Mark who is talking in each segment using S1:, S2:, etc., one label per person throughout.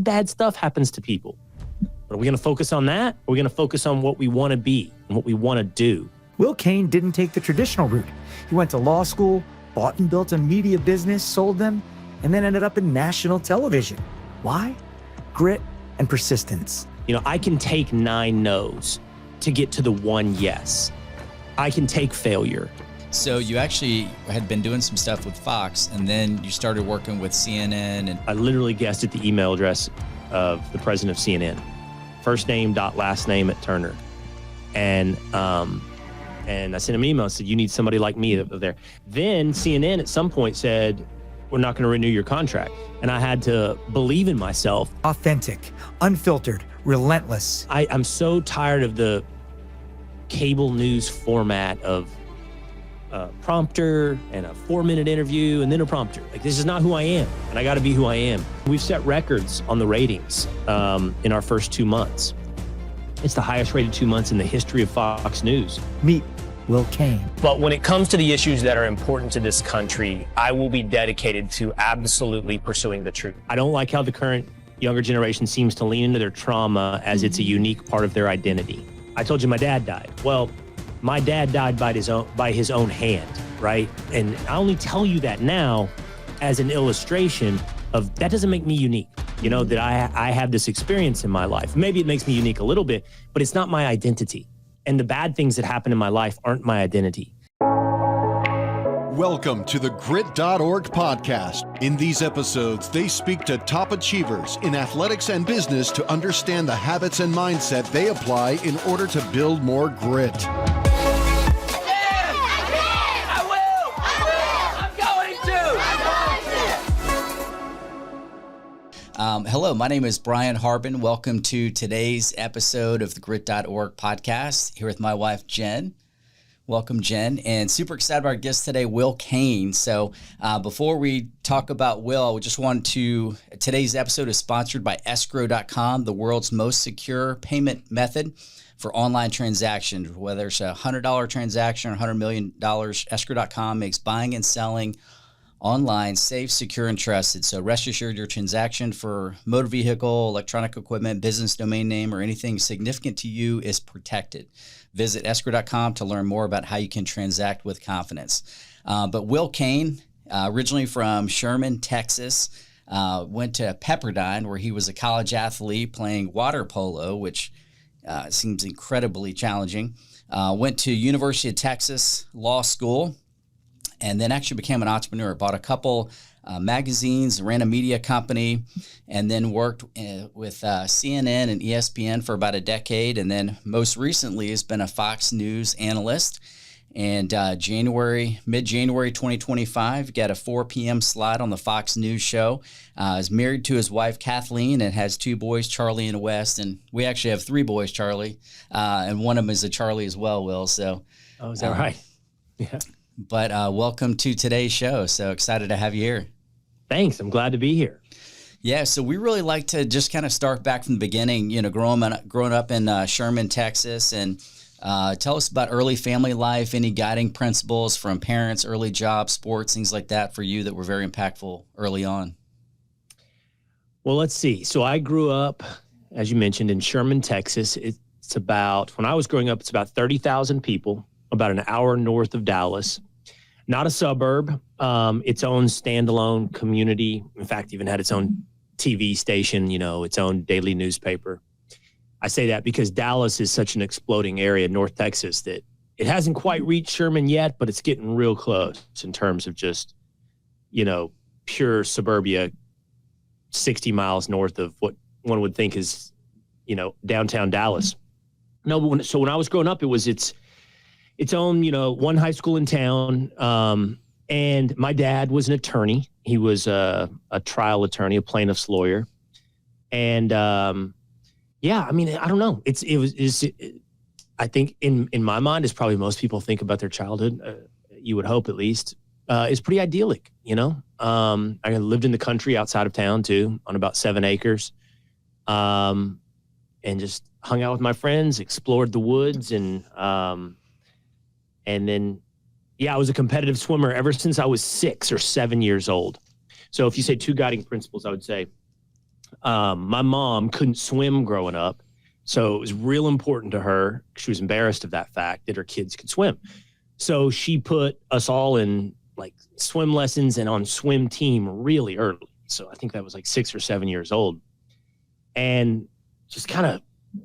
S1: bad stuff happens to people. But are we going to focus on that? Or are we going to focus on what we want to be and what we want to do?
S2: Will Cain didn't take the traditional route. He went to law school, bought and built a media business, sold them, and then ended up in national television. Why? Grit and persistence.
S1: I can take 9 no's to get to the 1 yes. I can take failure.
S3: So you actually had been doing some stuff with Fox, and then you started working with CNN. And
S1: I literally guessed at the email address of the president of CNN. First name dot last name at Turner. And I sent him an email and said, you need somebody like me there. Then CNN at some point said, we're not going to renew your contract. And I had to believe in myself.
S2: Authentic, unfiltered, relentless.
S1: I'm so tired of the cable news format of a prompter and a 4-minute interview and then a prompter. Like, this is not who I am, and I got to be who I am. We've set records on the ratings in our first 2 months. It's the highest rated 2 months in the history of Fox News.
S2: Meet Will Cain.
S4: But when it comes to the issues that are important to this country, I will be dedicated to absolutely pursuing the truth.
S1: I don't like how the current younger generation seems to lean into their trauma as it's a unique part of their identity. I told you my dad died. Well, my dad died by his own hand, right? And I only tell you that now as an illustration of that doesn't make me unique. That I have this experience in my life. Maybe it makes me unique a little bit, but it's not my identity. And the bad things that happen in my life aren't my identity.
S5: Welcome to the Grit.org podcast. In these episodes, they speak to top achievers in athletics and business to understand the habits and mindset they apply in order to build more grit.
S3: Hello, my name is Brian Harbin. Welcome to today's episode of the Grit.org podcast, here with my wife, Jen. Welcome, Jen. And super excited about our guest today, Will Cain. So before we talk about Will, we just wanted to, today's episode is sponsored by escrow.com, the world's most secure payment method for online transactions. Whether it's a $100 transaction or $100 million, escrow.com makes buying and selling online, safe, secure, and trusted. So rest assured your transaction for motor vehicle, electronic equipment, business domain name, or anything significant to you is protected. Visit escrow.com to learn more about how you can transact with confidence. But Will Cain, originally from Sherman, Texas, went to Pepperdine, where he was a college athlete playing water polo, which seems incredibly challenging. Went to University of Texas Law School, and then actually became an entrepreneur, bought a couple magazines, ran a media company, and then worked with CNN and ESPN for about a decade. And then most recently has been a Fox News analyst. And mid-January 2025, got a 4 p.m. slot on the Fox News show. Is married to his wife, Kathleen, and has 2 boys, Charlie and West. And we actually have 3 boys, Charlie, and one of them is a Charlie as well, Will. So,
S1: oh, is that right? Yeah.
S3: But welcome to today's show. So excited to have you here.
S1: Thanks. I'm glad to be here.
S3: Yeah. So we really like to just kind of start back from the beginning, growing up in Sherman, Texas, and tell us about early family life, any guiding principles from parents, early jobs, sports, things like that for you that were very impactful early on.
S1: Well, let's see. So I grew up, as you mentioned, in Sherman, Texas. It's about, when I was growing up, it's about 30,000 people, about an hour north of Dallas. Not a suburb, its own standalone community. In fact, even had its own TV station, its own daily newspaper. I say that because Dallas is such an exploding area, North Texas, that it hasn't quite reached Sherman yet, but it's getting real close in terms of just, pure suburbia, 60 miles north of what one would think is, downtown Dallas. No, but when I was growing up, it was its own, one high school in town. And my dad was an attorney. He was a trial attorney, a plaintiff's lawyer. And I don't know. I think in my mind, as probably most people think about their childhood, you would hope at least, is pretty idyllic, I lived in the country outside of town too, on about 7 acres. And just hung out with my friends, explored the woods, and then, I was a competitive swimmer ever since I was 6 or 7 years old. So if you say 2 guiding principles, I would say My mom couldn't swim growing up. So it was real important to her. She was embarrassed of that fact that her kids could swim. So she put us all in like swim lessons and on swim team really early. So I think that was like 6 or 7 years old, and just kind of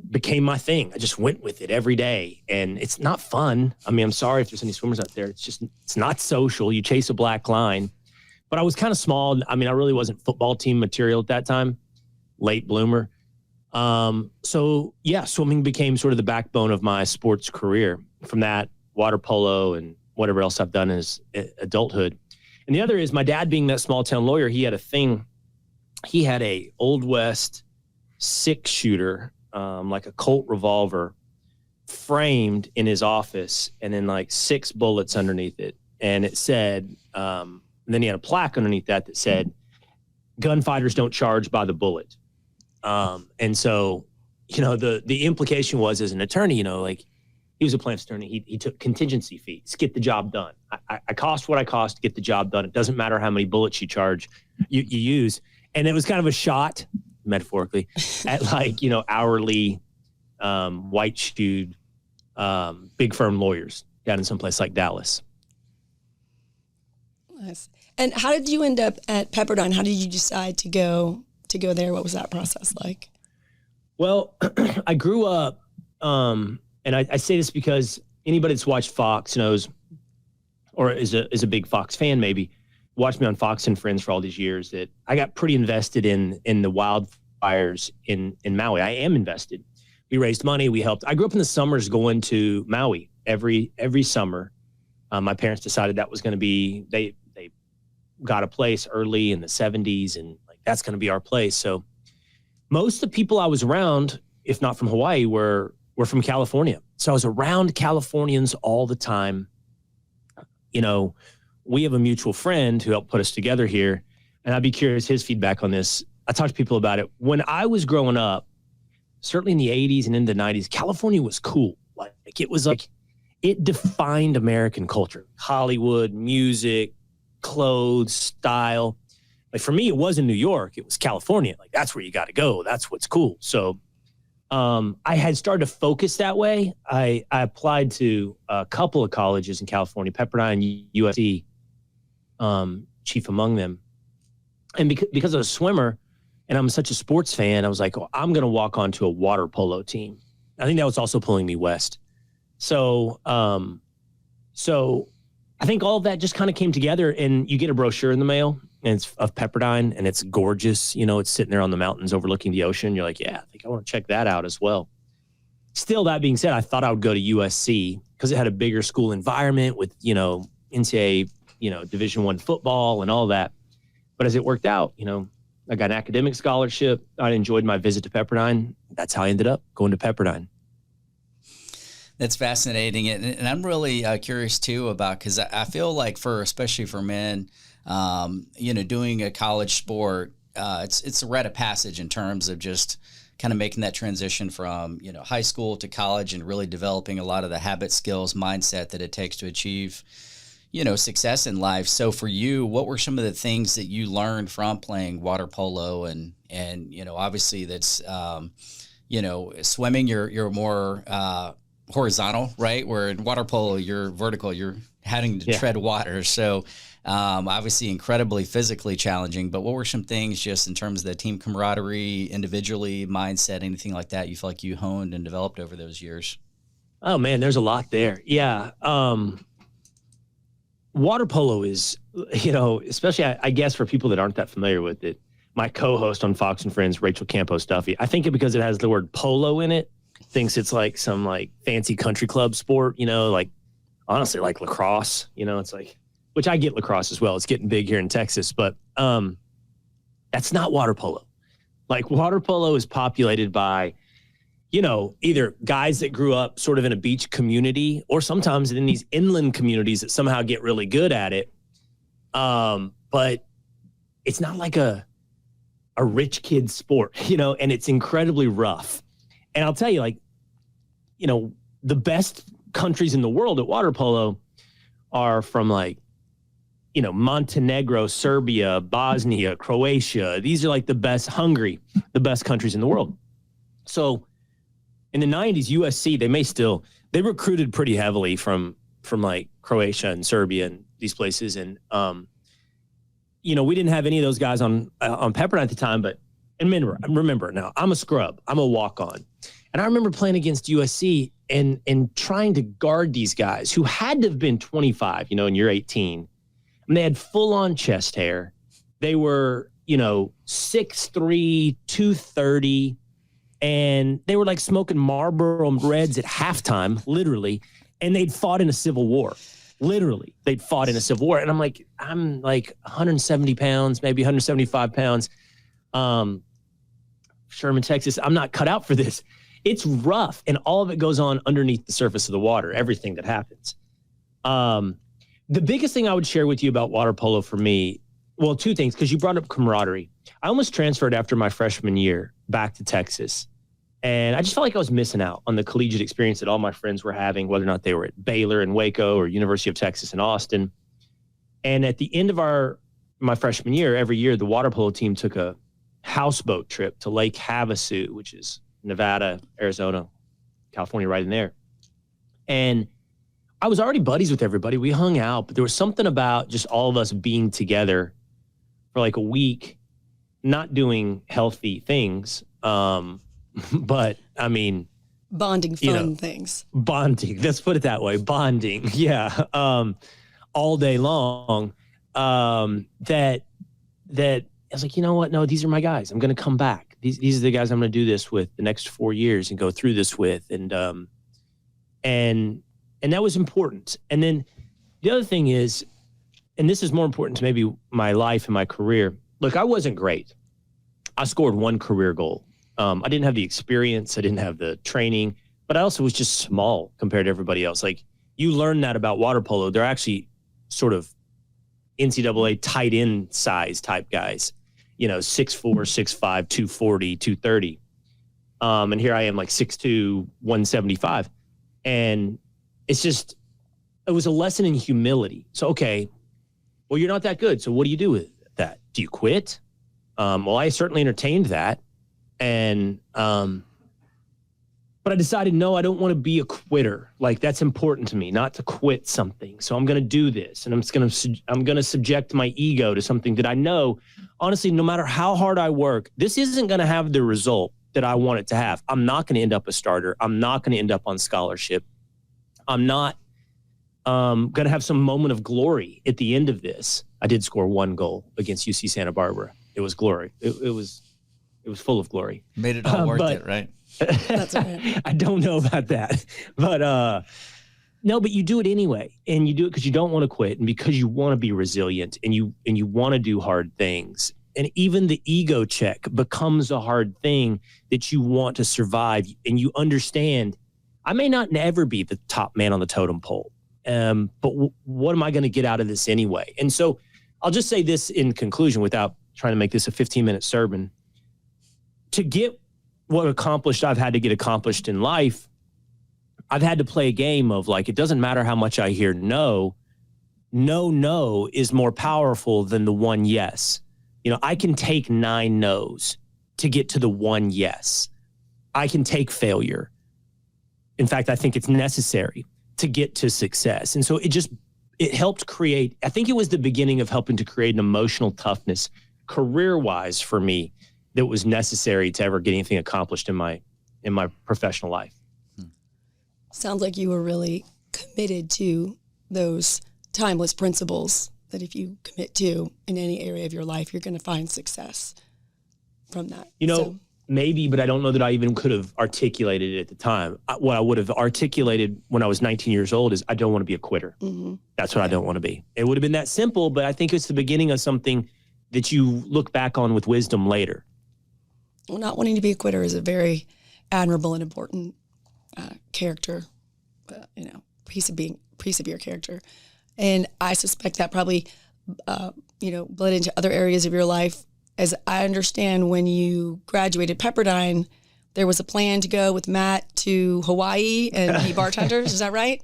S1: became my thing. I just went with it every day, and it's not fun. I mean, I'm sorry if there's any swimmers out there. It's not social. You chase a black line, but I was kind of small. I mean, I really wasn't football team material at that time, late bloomer. So yeah, swimming became sort of the backbone of my sports career. From that, water polo and whatever else I've done as adulthood. And the other is my dad being that small town lawyer. He had a thing. He had a Old West 6-shooter, like a Colt revolver, framed in his office, and then like 6 bullets underneath it. And it said, and then he had a plaque underneath that said, "Gunfighters don't charge by the bullet." And so, the implication was, as an attorney, like he was a plaintiff's attorney. He took contingency fees, get the job done. I cost what I cost to get the job done. It doesn't matter how many bullets you use. And it was kind of a shot, metaphorically, at like, hourly, white-shoed, big firm lawyers down in some place like Dallas.
S6: Nice. And how did you end up at Pepperdine? How did you decide to go there? What was that process like? Well,
S1: I grew up, and I say this because anybody that's watched Fox knows, or is a big Fox fan maybe, watched me on Fox and Friends for all these years, that I got pretty invested in the wildfires in Maui. I am invested. We raised money. We helped. I grew up in the summers going to Maui every summer. My parents decided that was going to be, they got a place early in the 70s, and like, that's going to be our place. So most of the people I was around, if not from Hawaii, were from California. So I was around Californians all the time. We have a mutual friend who helped put us together here, and I'd be curious his feedback on this. I talked to people about it. When I was growing up, certainly in the 80s and in the 90s, California was cool. Like it was like, it defined American culture, Hollywood, music, clothes, style. Like for me, it wasn't New York, it was California. Like that's where you got to go. That's what's cool. So I had started to focus that way. I applied to a couple of colleges in California, Pepperdine, USC, chief among them. And because I was a swimmer and I'm such a sports fan, I was like, I'm going to walk onto a water polo team. I think that was also pulling me west. So I think all of that just kind of came together, and you get a brochure in the mail, and it's of Pepperdine, and it's gorgeous. It's sitting there on the mountains overlooking the ocean. You're like, yeah, I think I want to check that out as well. Still, that being said, I thought I would go to USC because it had a bigger school environment with, NCAA, Division I football and all that. But as it worked out, I got an academic scholarship. I enjoyed my visit to Pepperdine. That's how I ended up going to Pepperdine.
S3: That's fascinating. And I'm really curious too about, because I feel like especially for men, doing a college sport, it's a rite of passage in terms of just kind of making that transition from, high school to college and really developing a lot of the habit, skills, mindset that it takes to achieve, success in life. So for you, what were some of the things that you learned from playing water polo and obviously that's, swimming, you're more, horizontal, right? Where in water polo, you're vertical, you're having to tread water. So obviously incredibly physically challenging, but what were some things just in terms of the team camaraderie, individually, mindset, anything like that you feel like you honed and developed over those years?
S1: Oh man, there's a lot there. Yeah. Water polo is, especially I guess for people that aren't that familiar with it, my co-host on Fox and Friends, Rachel Campos Duffy, I think it because it has the word polo in it, thinks it's like some like fancy country club sport, like honestly like lacrosse, it's like, which I get lacrosse as well. It's getting big here in Texas, but that's not water polo. Like water polo is populated by, either guys that grew up sort of in a beach community or sometimes in these inland communities that somehow get really good at it. But it's not like a rich kid sport, and it's incredibly rough. And I'll tell you, the best countries in the world at water polo are from like Montenegro, Serbia, Bosnia, Croatia. These are like the best countries in the world. So in the 90s, USC, they recruited pretty heavily from like Croatia and Serbia and these places. And, we didn't have any of those guys on Pepperdine at the time, but remember now, I'm a scrub. I'm a walk-on. And I remember playing against USC and trying to guard these guys who had to have been 25, and you're 18. And they had full-on chest hair. They were, 6'3", 230, and they were like smoking Marlboro Reds at halftime, literally, and they'd fought in a civil war. Literally, they'd fought in a civil war. And I'm like 170 pounds, maybe 175 pounds. Sherman, Texas, I'm not cut out for this. It's rough, and all of it goes on underneath the surface of the water, everything that happens. The biggest thing I would share with you about water polo for me, well, two things, because you brought up camaraderie. I almost transferred after my freshman year back to Texas, and I just felt like I was missing out on the collegiate experience that all my friends were having, whether or not they were at Baylor and Waco or University of Texas in Austin. And at the end of my freshman year, every year, the water polo team took a houseboat trip to Lake Havasu, which is Nevada, Arizona, California, right in there. And I was already buddies with everybody. We hung out, but there was something about just all of us being together for like a week, not doing healthy things. But I mean,
S6: bonding fun things.
S1: Bonding. Let's put it that way. Bonding. Yeah. All day long. That I was like, you know what? No, these are my guys. I'm going to come back. These are the guys I'm going to do this with the next 4 years and go through this with. And that was important. And then the other thing is, and this is more important to maybe my life and my career. Look, I wasn't great. I scored one career goal. I didn't have the experience. I didn't have the training, but I also was just small compared to everybody else. Like, you learn that about water polo. They're actually sort of NCAA tight end size type guys, 6'4", 6'5", 240, 230. And here I am like 6'2", 175. And it was a lesson in humility. So, okay, well, you're not that good. So what do you do with that? Do you quit? Well, I certainly entertained that. And, but I decided, no, I don't want to be a quitter. Like, that's important to me, not to quit something. So I'm going to do this, and I'm going to subject my ego to something that I know, honestly, no matter how hard I work, this isn't going to have the result that I want it to have. I'm not going to end up a starter. I'm not going to end up on scholarship. I'm not going to have some moment of glory at the end of this. I did score one goal against UC Santa Barbara. It was glory. It was full of glory.
S3: Made it all worth it, right?
S6: That's right.
S1: I don't know about that, but no, but you do it anyway, and you do it because you don't want to quit, and because you want to be resilient, and you want to do hard things. And even the ego check becomes a hard thing that you want to survive, and you understand, I may not ever be the top man on the totem pole, but what am I going to get out of this anyway? And so I'll just say this in conclusion, without trying to make this a 15-minute sermon. To get what accomplished I've had to get accomplished in life, I've had to play a game of, like, it doesn't matter how much I hear no is more powerful than the one yes. I can take 9 no's to get to the one yes. I can take failure. In fact, I think it's necessary to get to success. And so it helped create, I think it was the beginning of helping to create an emotional toughness career-wise for me that was necessary to ever get anything accomplished in my professional life.
S6: Sounds like you were really committed to those timeless principles that if you commit to in any area of your life, you're going to find success from that.
S1: Maybe, but I don't know that I even could have articulated it at the time. What I would have articulated when I was 19 years old is, I don't want to be a quitter. Mm-hmm. That's what I don't want to be. It would have been that simple, but I think it's the beginning of something that you look back on with wisdom later.
S6: Well, not wanting to be a quitter is a very admirable and important character, piece of your character. And I suspect that probably, bled into other areas of your life. As I understand, when you graduated Pepperdine, there was a plan to go with Matt to Hawaii and be bartenders. Is that right?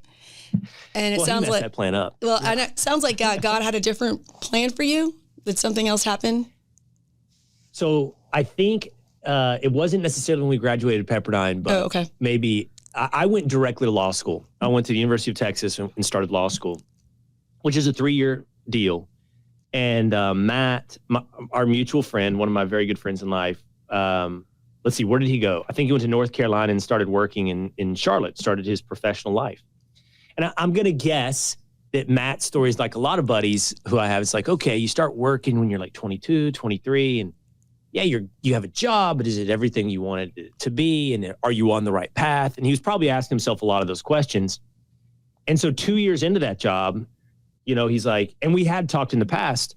S6: And it
S1: Well, he
S6: sounds
S1: messed
S6: like
S1: that plan up.
S6: Well, and it sounds like God had a different plan for you. Did something else happen?
S1: So I think it wasn't necessarily when we graduated Pepperdine, but
S6: okay.
S1: maybe I went directly to law school. I went to the University of Texas and started law school, which is a 3-year deal. And Matt, our mutual friend, one of my very good friends in life, let's see, where did he go? I think he went to North Carolina and started working in Charlotte, started his professional life. And I'm going to guess that Matt's story is like a lot of buddies who I have. It's like, okay, you start working when you're like 22, 23, and yeah, you have a job, but is it everything you wanted it to be? And are you on the right path? And he was probably asking himself a lot of those questions. And so 2 years into that job, he's like, and we had talked in the past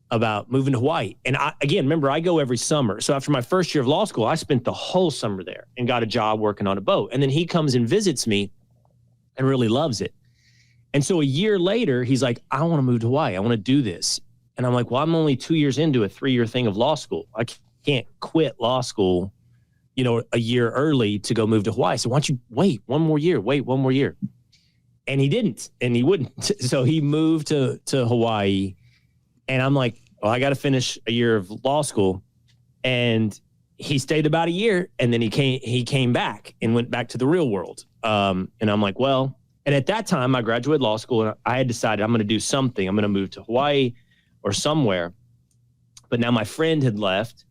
S1: about moving to Hawaii. And again, remember, I go every summer. So after my first year of law school, I spent the whole summer there and got a job working on a boat. And then he comes and visits me and really loves it. And so a year later, he's like, I want to move to Hawaii. I want to do this. And I'm like, well, I'm only 2 years into a 3-year thing of law school. I can't quit law school, a year early to go move to Hawaii. So why don't you wait one more year? And he didn't, and he wouldn't. So he moved to Hawaii. And I'm like, well, I got to finish a year of law school. And he stayed about a year, and then he came back and went back to the real world. And I'm like, well, and at that time I graduated law school and I had decided I'm going to do something. I'm going to move to Hawaii or somewhere. But now my friend had left,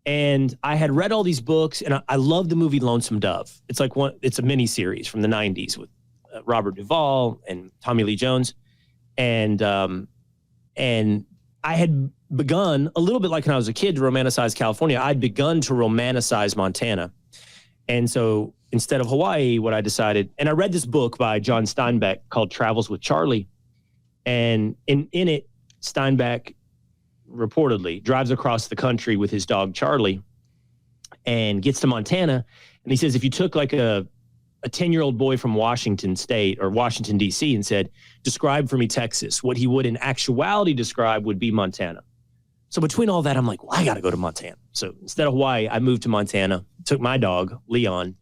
S1: and I had read all these books, and I love the movie Lonesome Dove. It's a mini series from the 90s with Robert Duvall and Tommy Lee Jones. And I had begun a little bit like when I was a kid to romanticize California. I'd begun to romanticize Montana. And so instead of Hawaii, what I decided, and I read this book by John Steinbeck called Travels with Charlie. And in it, Steinbeck reportedly drives across the country with his dog, Charlie, and gets to Montana. And he says, if you took like a 10-year-old boy from Washington State or Washington, D.C. and said, describe for me Texas, what he would in actuality describe would be Montana. So between all that, I'm like, well, I got to go to Montana. So instead of Hawaii, I moved to Montana, took my dog, Leon,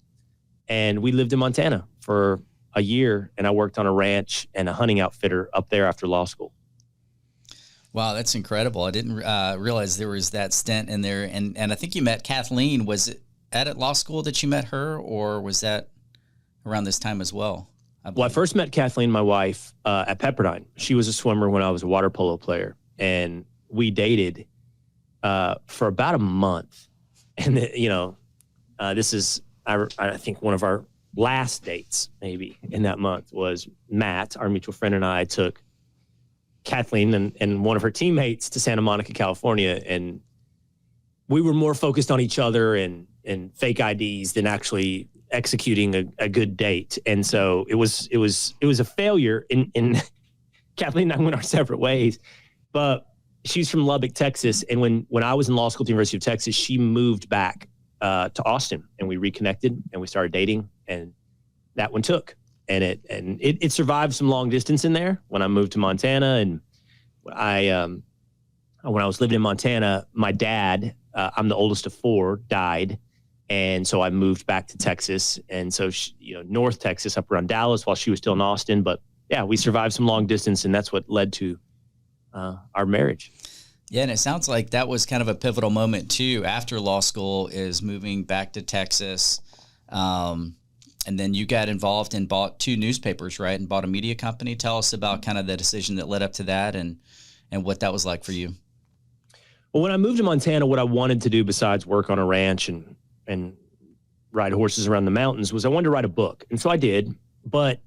S1: and we lived in Montana for a year. And I worked on a ranch and a hunting outfitter up there after law school.
S3: Wow, that's incredible. I didn't realize there was that stint in there. And I think you met Kathleen. Was it at law school that you met her, or was that around this time as well?
S1: Well, I first met Kathleen, my wife, at Pepperdine. She was a swimmer when I was a water polo player, and we dated for about a month. And this is, I think, one of our last dates, maybe in that month, was Matt, our mutual friend, and I took Kathleen and one of her teammates to Santa Monica, California, and we were more focused on each other and fake IDs than actually executing a good date. And so it was a failure in Kathleen and I went our separate ways, but she's from Lubbock, Texas. And when I was in law school at the University of Texas, she moved back to Austin, and we reconnected and we started dating, and that one took. And it survived some long distance in there when I moved to Montana. And when I was living in Montana, my dad, I'm the oldest of 4, died. And so I moved back to Texas. And so, North Texas up around Dallas while she was still in Austin. But yeah, we survived some long distance, and that's what led to our marriage.
S3: Yeah, and it sounds like that was kind of a pivotal moment too after law school, is moving back to Texas. And then you got involved and bought 2 newspapers, right? And bought a media company. Tell us about kind of the decision that led up to that and what that was like for you.
S1: Well, when I moved to Montana, what I wanted to do besides work on a ranch and ride horses around the mountains was I wanted to write a book. And so I did. But,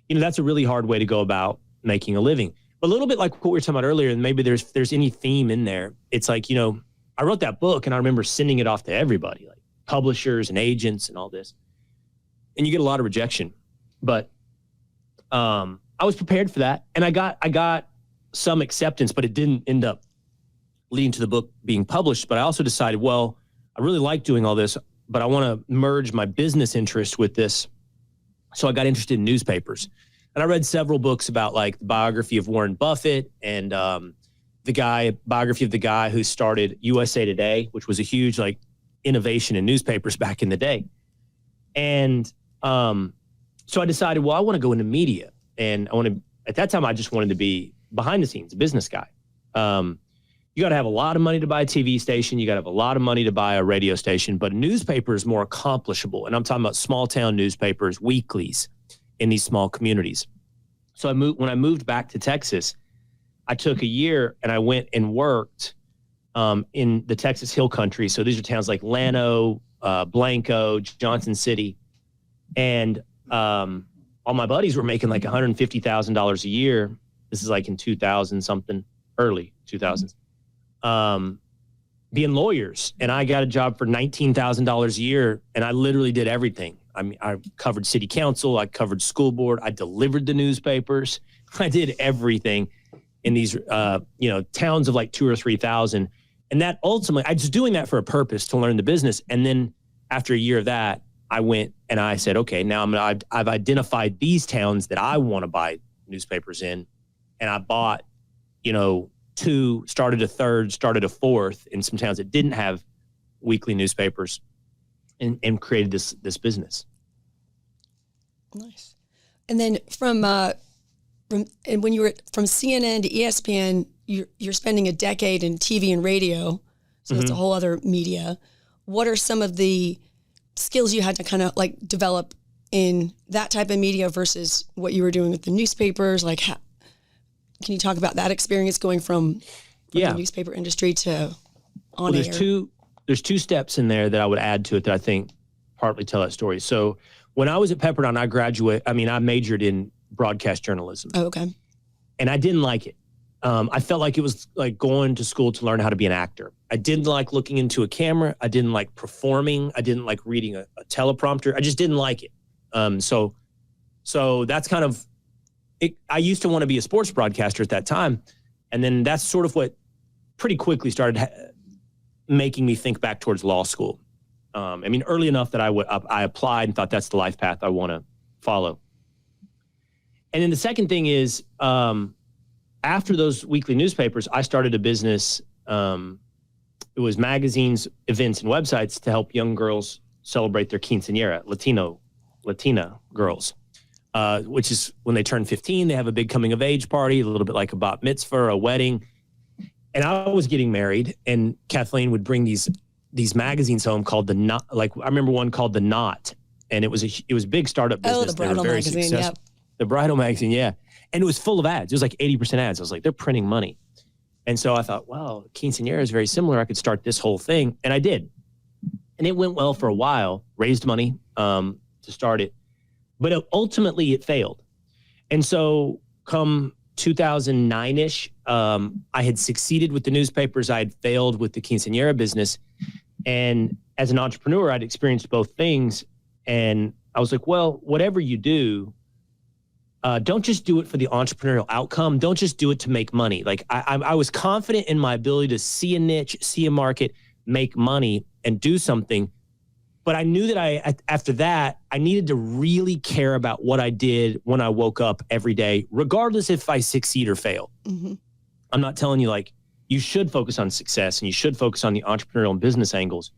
S1: that's a really hard way to go about making a living. But a little bit like what we were talking about earlier, and maybe there's any theme in there. It's like, I wrote that book and I remember sending it off to everybody, like publishers and agents and all this. And you get a lot of rejection. But I was prepared for that. And I got some acceptance, but it didn't end up leading to the book being published. But I also decided, well, I really like doing all this, but I want to merge my business interest with this. So I got interested in newspapers. And I read several books about like the biography of Warren Buffett and biography of the guy who started USA Today, which was a huge like innovation in newspapers back in the day. And So I decided, well, I want to go into media, and at that time, I just wanted to be behind the scenes, a business guy. You got to have a lot of money to buy a TV station. You got to have a lot of money to buy a radio station, but a newspaper is more accomplishable. And I'm talking about small town newspapers, weeklies in these small communities. So when I moved back to Texas, I took a year and I went and worked in the Texas Hill Country. So these are towns like Llano, Blanco, Johnson City. And all my buddies were making like $150,000 a year. This is like in 2000 something, early 2000s, being lawyers. And I got a job for $19,000 a year, and I literally did everything. I mean, I covered city council, I covered school board, I delivered the newspapers, I did everything in these, towns of like 2,000 or 3,000. And that ultimately, I was doing that for a purpose, to learn the business. And then after a year of that, I went and I said, okay, now I've identified these towns that I want to buy newspapers in. And I bought, 2, started a third, started a fourth in some towns that didn't have weekly newspapers, and created this business.
S6: Nice. And then from when you were from CNN to ESPN, you're spending a decade in TV and radio, so it's a whole other media. What are some of the skills you had to kind of like develop in that type of media versus what you were doing with the newspapers? Like, can you talk about that experience going from the newspaper industry to on air?
S1: There's two steps in there that I would add to it that I think partly tell that story. So when I was at Pepperdine, I majored in broadcast journalism.
S6: Oh, okay.
S1: And I didn't like it. I felt like it was like going to school to learn how to be an actor. I didn't like looking into a camera. I didn't like performing. I didn't like reading a teleprompter. I just didn't like it. So that's kind of it. I used to want to be a sports broadcaster at that time. And then that's sort of what pretty quickly started making me think back towards law school. Early enough that I applied and thought that's the life path I want to follow. And then the second thing is, after those weekly newspapers, I started a business. It was magazines, events, and websites to help young girls celebrate their quinceañera, Latina girls, which is when they turn 15, they have a big coming of age party, a little bit like a bat mitzvah, a wedding. And I was getting married, and Kathleen would bring these magazines home called The Knot. Like, I remember one called The Knot, and it was a big startup business.
S6: Oh, the bridal magazine, yep.
S1: The bridal magazine, yeah. And it was full of ads. It was like 80% ads. I was like, they're printing money. And so I thought, wow, quinceañera is very similar. I could start this whole thing. And I did. And it went well for a while, raised money to start it. But ultimately, it failed. And so come 2009-ish, I had succeeded with the newspapers. I had failed with the quinceañera business. And as an entrepreneur, I'd experienced both things. And I was like, well, whatever you do, don't just do it for the entrepreneurial outcome. Don't just do it to make money. Like I was confident in my ability to see a niche, see a market, make money, and do something. But I knew that after that, I needed to really care about what I did when I woke up every day, regardless if I succeed or fail. Mm-hmm. I'm not telling you like you should focus on success and you should focus on the entrepreneurial and business angles.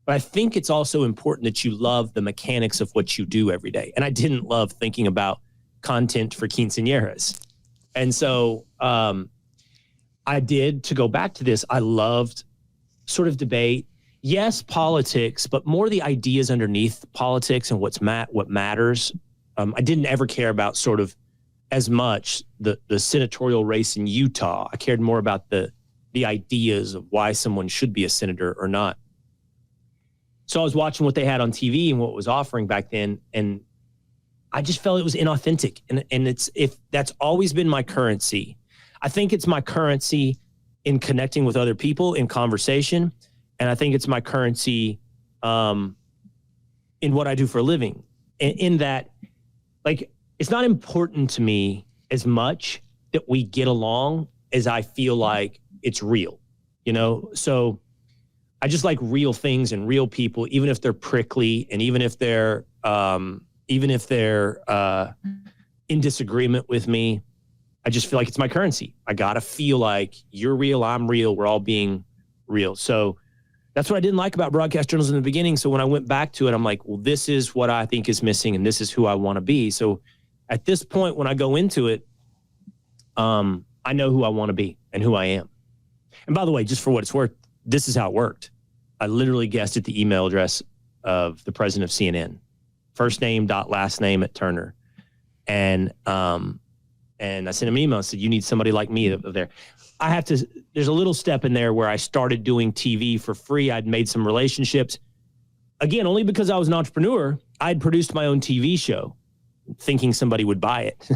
S1: But I think it's also important that you love the mechanics of what you do every day. And I didn't love thinking about content for quinceañeras. And so I did, to go back to this, I loved sort of debate. Yes, politics, but more the ideas underneath politics and what matters. I didn't ever care about sort of as much the senatorial race in Utah. I cared more about the ideas of why someone should be a senator or not. So I was watching what they had on TV and what was offering back then, and I just felt it was inauthentic. And that's always been my currency. I think it's my currency in connecting with other people in conversation. And I think it's my currency in what I do for a living. In that, like, it's not important to me as much that we get along as I feel like it's real, So I just like real things and real people, even if they're prickly and even if they're in disagreement with me. I just feel like it's my currency. I gotta feel like you're real, I'm real, we're all being real. So That's what I didn't like about broadcast journalism in the beginning. So when I went back to it, I'm like, well, this is what I think is missing, and this is who I want to be. So at this point, when I go into it, I know who I want to be and who I am. And by the way, just for what it's worth, this is how it worked. I literally guessed at the email address of the president of CNN, first name dot last name at Turner. And I sent him an email and said, you need somebody like me there. There's a little step in there where I started doing TV for free. I'd made some relationships. Again, only because I was an entrepreneur, I'd produced my own TV show thinking somebody would buy it.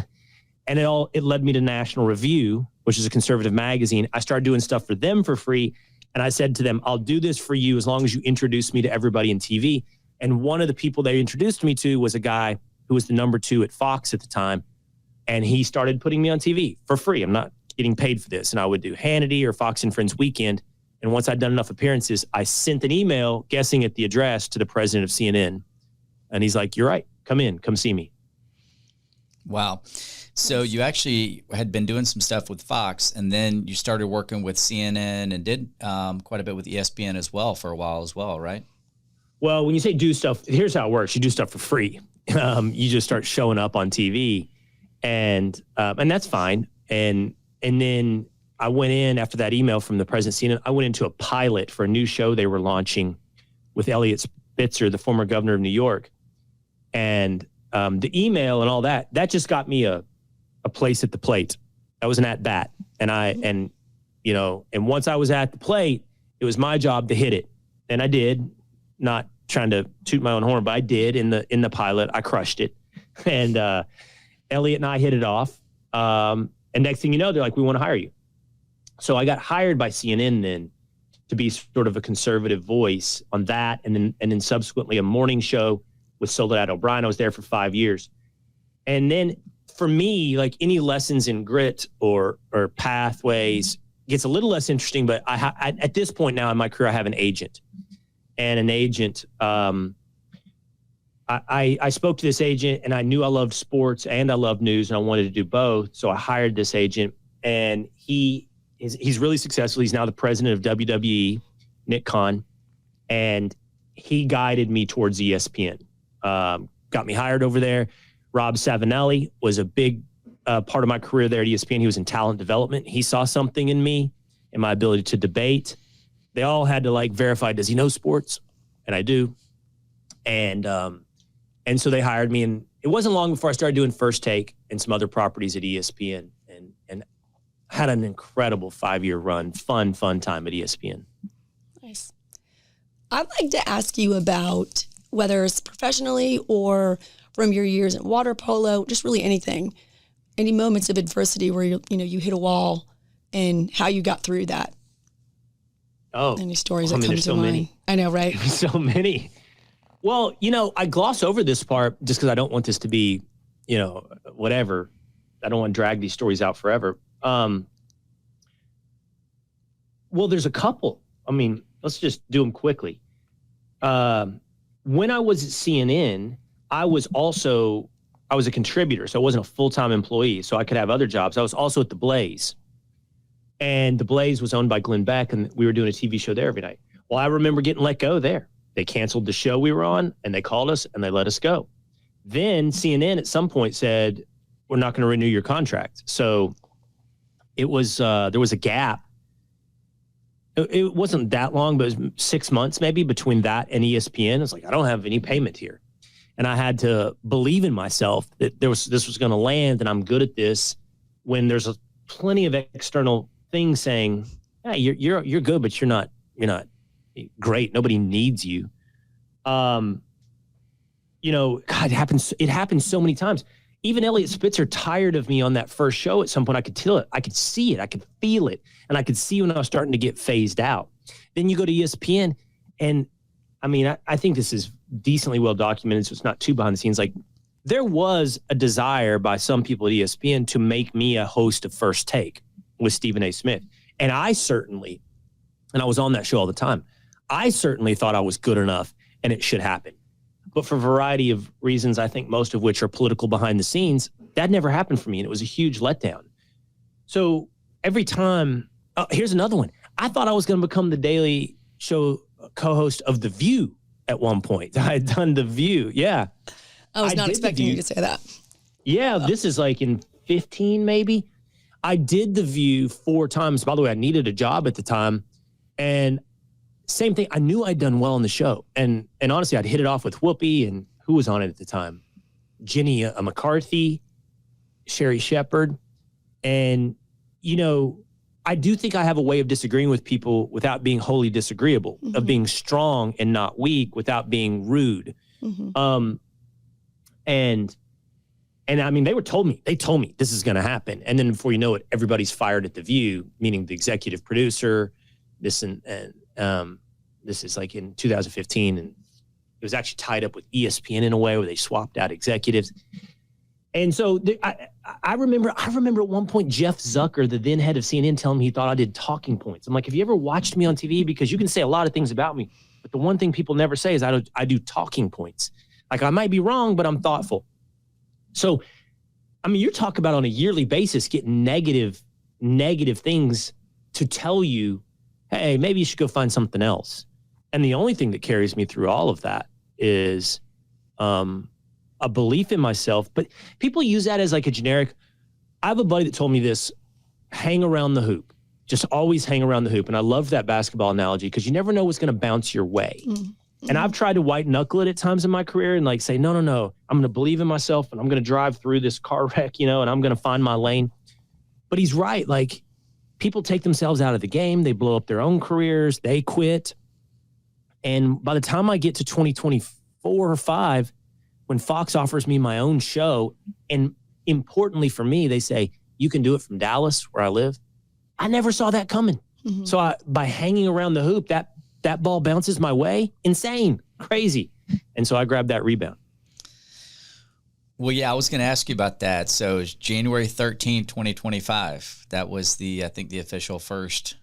S1: And it led me to National Review, which is a conservative magazine. I started doing stuff for them for free. And I said to them, I'll do this for you as long as you introduce me to everybody in TV. And one of the people they introduced me to was a guy who was the number 2 at Fox at the time. And he started putting me on TV for free. I'm not getting paid for this. And I would do Hannity or Fox and Friends Weekend. And once I'd done enough appearances, I sent an email guessing at the address to the president of CNN. And he's like, you're right. Come see me.
S3: Wow. So you actually had been doing some stuff with Fox, and then you started working with CNN and did quite a bit with ESPN as well for a while as well, right?
S1: Well, when you say do stuff, here's how it works. You do stuff for free. You just start showing up on TV, and that's fine. And then I went in after that email from the president of CNN. I went into a pilot for a new show they were launching with Elliot Spitzer, the former governor of New York. And the email and all that just got me a place at the plate. That was an at-bat. And once I was at the plate, it was my job to hit it. And I did, not trying to toot my own horn, but I did in the pilot. I crushed it. And Elliot and I hit it off. And next thing you know, they're like, we want to hire you. So I got hired by CNN then to be sort of a conservative voice on that. And then subsequently a morning show with Soledad O'Brien. I was there for 5 years. And then for me, like any lessons in grit or pathways gets a little less interesting, but at this point now in my career, I have an agent. And an agent, I spoke to this agent, and I knew I loved sports and I loved news, and I wanted to do both. So I hired this agent, and he's really successful. He's now the president of WWE, Nick Khan, and he guided me towards ESPN. Got me hired over there. Rob Savinelli was a big part of my career there at ESPN. He was in talent development. He saw something in me and my ability to debate. They all had to verify, does he know sports? And I do. And so they hired me, and it wasn't long before I started doing First Take and some other properties at ESPN, and had an incredible 5-year run. Fun time at ESPN.
S6: Nice. I'd like to ask you about, whether it's professionally or from your years in water polo, just really anything, any moments of adversity where you hit a wall and how you got through that.
S1: Oh,
S6: any stories that come to mind?
S1: Many.
S6: I know, right?
S1: So many. Well, I gloss over this part just because I don't want this to be, whatever. I don't want to drag these stories out forever. Well, there's a couple. I mean, let's just do them quickly. When I was at CNN, I was a contributor, so I wasn't a full-time employee, so I could have other jobs. I was also at The Blaze. And The Blaze was owned by Glenn Beck, and we were doing a TV show there every night. Well, I remember getting let go there. They canceled the show we were on, and they called us, and they let us go. Then CNN at some point said, we're not going to renew your contract. So it was there was a gap. It wasn't that long, but it was 6 months maybe between that and ESPN. It's like, I don't have any payment here. And I had to believe in myself that this was going to land, and I'm good at this, when there's plenty of external things saying, hey, you're good, but you're not great. Nobody needs you. God, it happens so many times. Even Elliot Spitzer tired of me on that first show at some point. I could tell it. I could see it. I could feel it. And I could see when I was starting to get phased out. Then you go to ESPN, and I mean, I think this is decently well documented, so it's not too behind the scenes. Like, there was a desire by some people at ESPN to make me a host of First Take with Stephen A. Smith. And I certainly, and I was on that show all the time, I certainly thought I was good enough and it should happen. But for a variety of reasons, I think most of which are political behind the scenes, that never happened for me. And it was a huge letdown. So every time, here's another one. I thought I was going to become the Daily Show co-host of The View at one point. I had done The View. Yeah.
S6: I was
S1: I
S6: not
S1: did
S6: expecting
S1: The
S6: you
S1: View.
S6: to say that.
S1: Yeah. This is like in 15, maybe. I did The View 4 times. By the way, I needed a job at the time. And same thing. I knew I'd done well on the show. And honestly, I'd hit it off with Whoopi, and who was on it at the time? Jenny McCarthy, Sherry Shepard. And, you know, I do think I have a way of disagreeing with people without being wholly disagreeable, of being strong and not weak without being rude. And I mean, they told me this is going to happen. And then before you know it, everybody's fired at The View, meaning the executive producer, this is like in 2015. And it was actually tied up with ESPN in a way where they swapped out executives. And so I remember at one point, Jeff Zucker, the then head of CNN, telling me he thought I did talking points. I'm like, have you ever watched me on TV? Because you can say a lot of things about me, but the one thing people never say is I do talking points. Like, I might be wrong, but I'm thoughtful. So, I mean, you're talking about on a yearly basis getting negative things to tell you, hey, maybe you should go find something else. And the only thing that carries me through all of that is a belief in myself. But people use that as like a generic. I have a buddy that told me this: hang around the hoop. Just always hang around the hoop. And I love that basketball analogy because you never know what's going to bounce your way. And I've tried to white knuckle it at times in my career and like say, no, I'm going to believe in myself and I'm going to drive through this car wreck, and I'm going to find my lane. But he's right. Like, people take themselves out of the game. They blow up their own careers. They quit. And by the time I get to 2024 or 5, when Fox offers me my own show, and importantly for me, they say, you can do it from Dallas, where I live. I never saw that coming. So by hanging around the hoop, that ball bounces my way. Insane, crazy. And so I grabbed that rebound.
S3: Well, yeah, I was going to ask you about that. So it's January 13th, 2025. That was I think the official first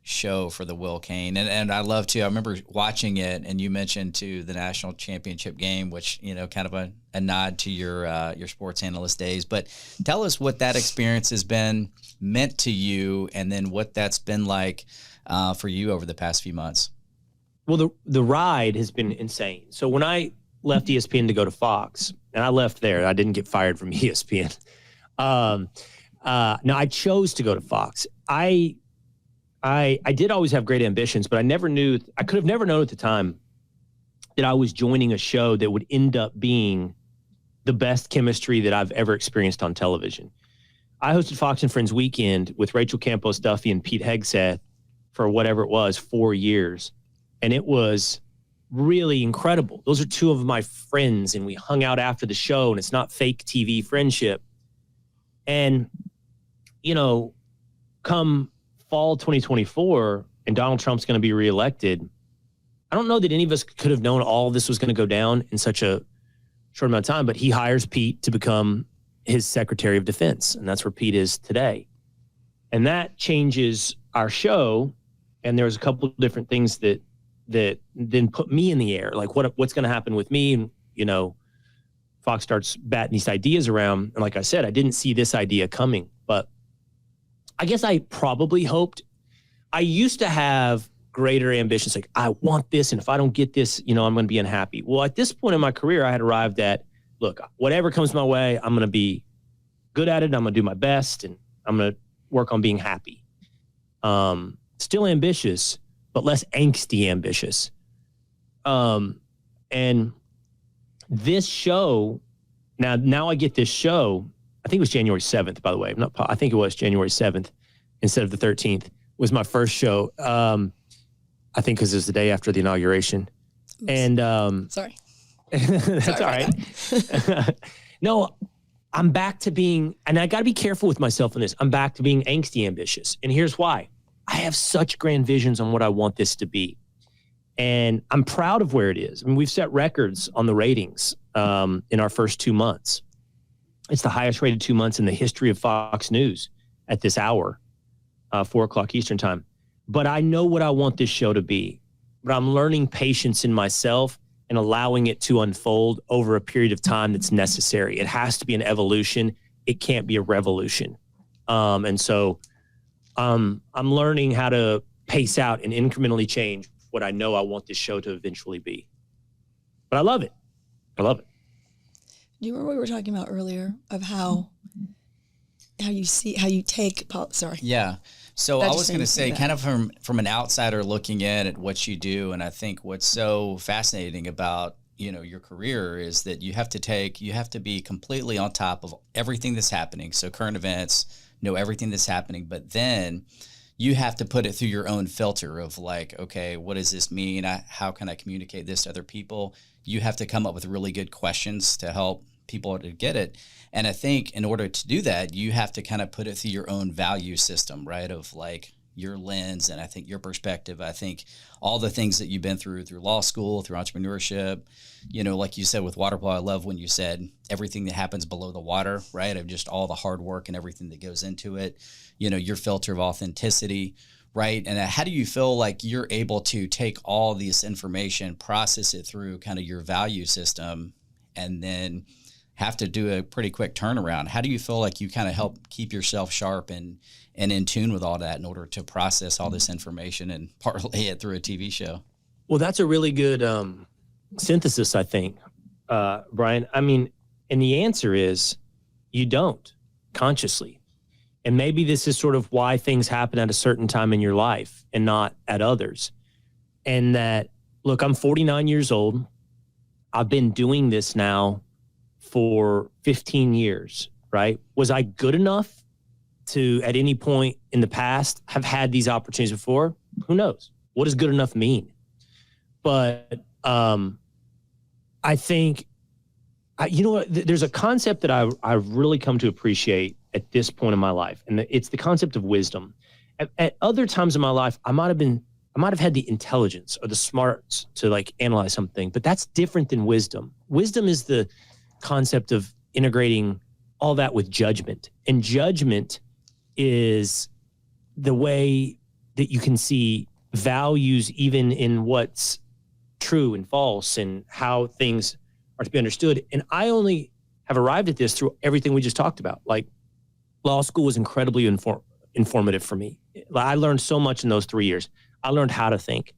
S3: show for the Will Cain. And I love to, I remember watching it, and you mentioned to the national championship game, which, kind of a nod to your sports analyst days. But tell us what that experience has been meant to you, and then what that's been like for you over the past few months.
S1: Well, the ride has been insane. So when I left ESPN to go to Fox, and I left there, I didn't get fired from ESPN. No, I chose to go to Fox. I did always have great ambitions, but I could have never known at the time that I was joining a show that would end up being the best chemistry that I've ever experienced on television. I hosted Fox and Friends Weekend with Rachel Campos Duffy and Pete Hegseth for whatever it was, 4 years. And it was really incredible. Those are 2 of my friends, and we hung out after the show, and it's not fake TV friendship. And, come fall 2024, and Donald Trump's going to be reelected, I don't know that any of us could have known all of this was going to go down in such a short amount of time, but he hires Pete to become his Secretary of Defense, and that's where Pete is today. And that changes our show, and there's a couple of different things that then put me in the air, like what's going to happen with me. And, Fox starts batting these ideas around. And like I said, I didn't see this idea coming, but I guess I probably hoped. I used to have greater ambitions. Like, I want this. And if I don't get this, I'm going to be unhappy. Well, at this point in my career, I had arrived at, look, whatever comes my way, I'm going to be good at it. I'm going to do my best, and I'm going to work on being happy. Still ambitious, but less angsty ambitious. And this show, now I get this show, I think it was January 7th, by the way. I think it was January 7th instead of the 13th, was my first show. I think because it was the day after the inauguration.
S6: Oops.
S1: And
S6: Sorry.
S1: that's
S6: Sorry
S1: all right. No, I'm back to being, and I got to be careful with myself in this. I'm back to being angsty ambitious. And here's why. I have such grand visions on what I want this to be. And I'm proud of where it is. I mean, we've set records on the ratings in our first 2 months. It's the highest rated 2 months in the history of Fox News at this hour, 4 o'clock Eastern time. But I know what I want this show to be. But I'm learning patience in myself and allowing it to unfold over a period of time that's necessary. It has to be an evolution. It can't be a revolution. And so I'm learning how to pace out and incrementally change what I know I want this show to eventually be. But I love it. I love it.
S6: Do you remember what we were talking about earlier of how you take, sorry.
S3: Yeah. So I was going to say,
S6: that.
S3: kind of from an outsider looking in at what you do, and I think what's so fascinating about, you know, your career is that you have to be completely on top of everything that's happening. So current events, know everything that's happening, but then you have to put it through your own filter of like, okay, what does this mean? How can I communicate this to other people? You have to come up with really good questions to help people to get it. And I think in order to do that, you have to kind of put it through your own value system, right? Of like your lens, and I think your perspective. I think all the things that you've been through law school, through entrepreneurship, you know, like you said with water polo, I love when you said everything that happens below the water, right? Of just all the hard work and everything that goes into it, you know, your filter of authenticity, right? And how do you feel like you're able to take all this information, process it through kind of your value system, and then have to do a pretty quick turnaround? How do you feel like you kind of help keep yourself sharp and in tune with all that in order to process all this information and parlay it through a TV show?
S1: Well, that's a really good synthesis, I think, Brian. I mean, and the answer is you don't consciously. And maybe this is sort of why things happen at a certain time in your life and not at others. And that, look, I'm 49 years old. I've been doing this now for 15 years, right? Was I good enough to, at any point in the past, have had these opportunities before? Who knows? What does good enough mean? But I think, you know what, there's a concept that I've really come to appreciate at this point in my life, and it's the concept of wisdom. At other times in my life, I might have had the intelligence or the smarts to like analyze something, but that's different than wisdom. Wisdom is the concept of integrating all that with judgment. And judgment is the way that you can see values even in what's true and false and how things are to be understood. And I only have arrived at this through everything we just talked about. Like, law school was incredibly informative for me. I learned so much in those 3 years. I learned how to think.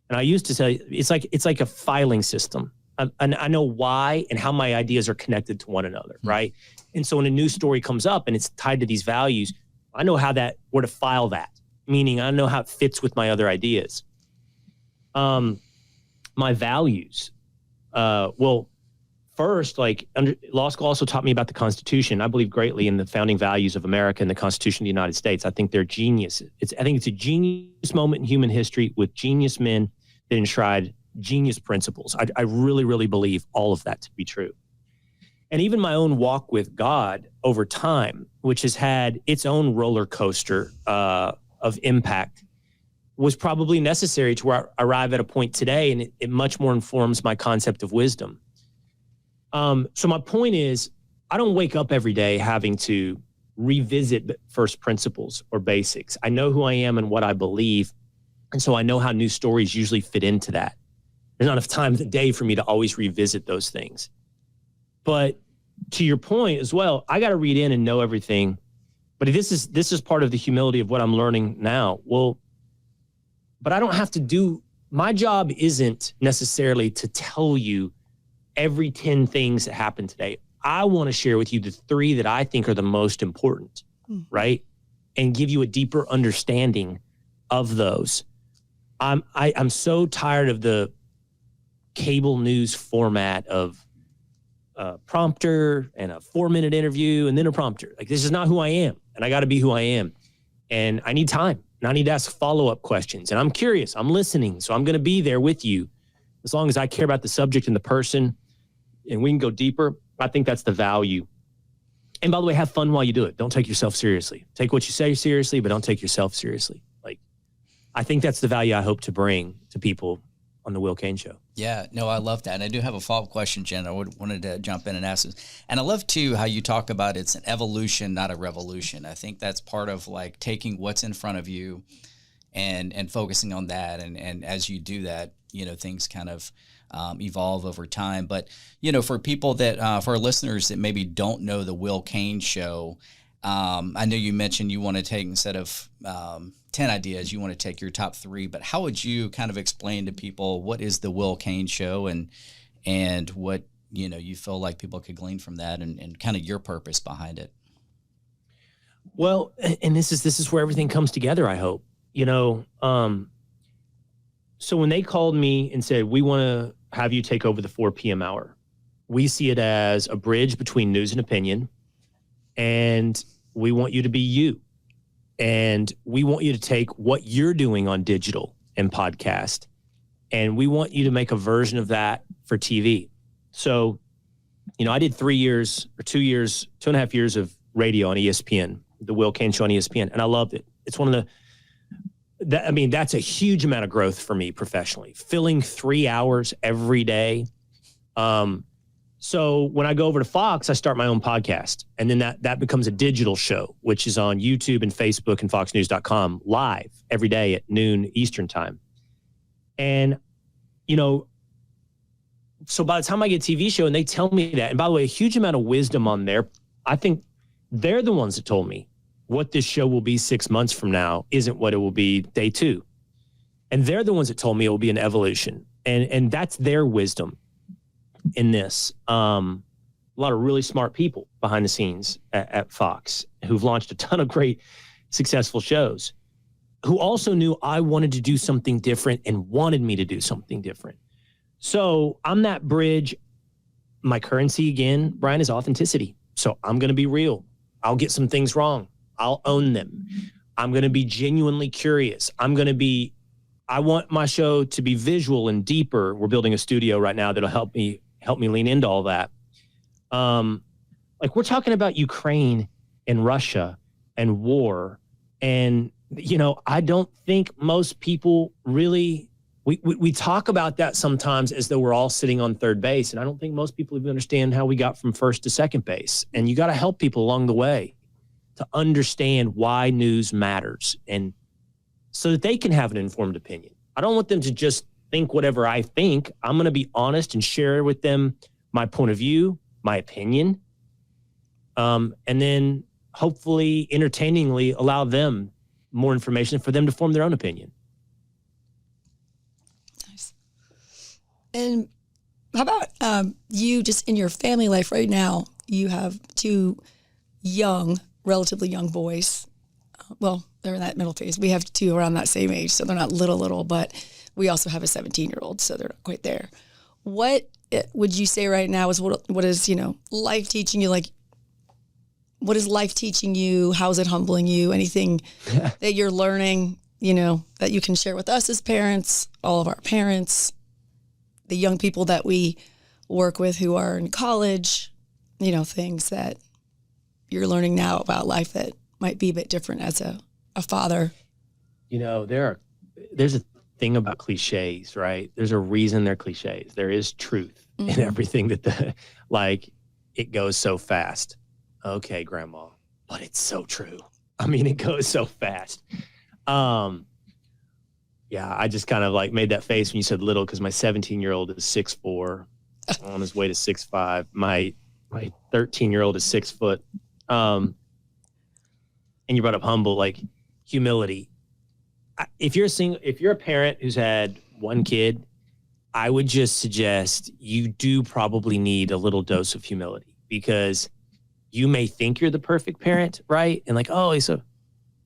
S1: And I used to say, it's like a filing system. And I know why and how my ideas are connected to one another, right? And so when a new story comes up and it's tied to these values, I know where to file that, meaning I know how it fits with my other ideas. My values, well, first, like law school also taught me about the Constitution. I believe greatly in the founding values of America and the Constitution of the United States. I think they're genius. I think it's a genius moment in human history with genius men that enshrined genius principles. I really, really believe all of that to be true. And even my own walk with God over time, which has had its own roller coaster of impact, was probably necessary to where I arrive at a point today, and it much more informs my concept of wisdom. So my point is, I don't wake up every day having to revisit first principles or basics. I know who I am and what I believe, and so I know how new stories usually fit into that. There's not enough time in the day for me to always revisit those things. But to your point as well, I got to read in and know everything. But this is part of the humility of what I'm learning now. Well, but I don't have to do, my job isn't necessarily to tell you every 10 things that happened today. I want to share with you the 3 that I think are the most important, right? And give you a deeper understanding of those. I'm so tired of the cable news format of a prompter and a 4-minute interview and then a prompter. Like, this is not who I am, and I got to be who I am. And I need time, and I need to ask follow-up questions. And I'm curious, I'm listening, so I'm going to be there with you. As long as I care about the subject and the person and we can go deeper, I think that's the value. And by the way, have fun while you do it. Don't take yourself seriously. Take what you say seriously, but don't take yourself seriously. Like, I think that's the value I hope to bring to people on the Will Cain Show.
S3: Yeah, no, I love that. And I do have a follow-up question, Jen. I wanted to jump in and ask this. And I love, too, how you talk about it's an evolution, not a revolution. I think that's part of, like, taking what's in front of you and focusing on that. And as you do that, you know, things kind of evolve over time. But, you know, for people that, for our listeners that maybe don't know the Will Cain Show, I know you mentioned you want to take, instead of 10 ideas, you want to take your top 3, but how would you kind of explain to people what is the Will Cain Show and what, you feel like people could glean from that and kind of your purpose behind it?
S1: Well, and this is where everything comes together, I hope. So when they called me and said, we want to have you take over the 4 p.m. hour, we see it as a bridge between news and opinion. And we want you to be you. And we want you to take what you're doing on digital and podcast, and we want you to make a version of that for TV. So, I did 3 years or 2 years, 2.5 years of radio on ESPN, the Will Cain Show on ESPN. And I loved it. It's one of that's a huge amount of growth for me professionally, filling 3 hours every day. So when I go over to Fox, I start my own podcast, and then that becomes a digital show, which is on YouTube and Facebook and foxnews.com live every day at noon Eastern time. And, so by the time I get a TV show and they tell me that, and by the way, a huge amount of wisdom on there, I think they're the ones that told me what this show will be 6 months from now isn't what it will be day 2. And they're the ones that told me it will be an evolution. And that's their wisdom in this. A lot of really smart people behind the scenes at Fox who've launched a ton of great, successful shows, who also knew I wanted to do something different and wanted me to do something different. So I'm that bridge. My currency, again, Brian, is authenticity. So I'm going to be real. I'll get some things wrong. I'll own them. I'm going to be genuinely curious. I want my show to be visual and deeper. We're building a studio right now that'll help me lean into all that. Like we're talking about Ukraine and Russia and war. And, I don't think most people really, we talk about that sometimes as though we're all sitting on third base. And I don't think most people even understand how we got from first to second base. And you got to help people along the way to understand why news matters, and so that they can have an informed opinion. I don't want them to just think whatever I think. I'm going to be honest and share with them my point of view, my opinion, and then hopefully entertainingly allow them more information for them to form their own opinion.
S6: Nice. And how about you just in your family life right now? You have 2 relatively young boys. Well, they're in that middle phase. We have 2 around that same age, so they're not little, but we also have a 17-year-old, so they're not quite there. What would you say right now is what is, life teaching you? Like, what is life teaching you? How is it humbling you? Anything that you're learning, that you can share with us as parents, all of our parents, the young people that we work with who are in college, things that you're learning now about life that might be a bit different as a father?
S1: There's a thing about cliches, right? There's a reason they're cliches. There is truth in everything that it goes so fast. Okay, grandma, but it's so true. I mean, it goes so fast. Yeah, I just kind of made that face when you said little, because my 17-year-old is 6'4", on his way to 6'5". My 13-year-old is 6 foot. And you brought up humble, humility. If you're a parent who's had 1 kid, I would just suggest you do probably need a little dose of humility, because you may think you're the perfect parent, right? And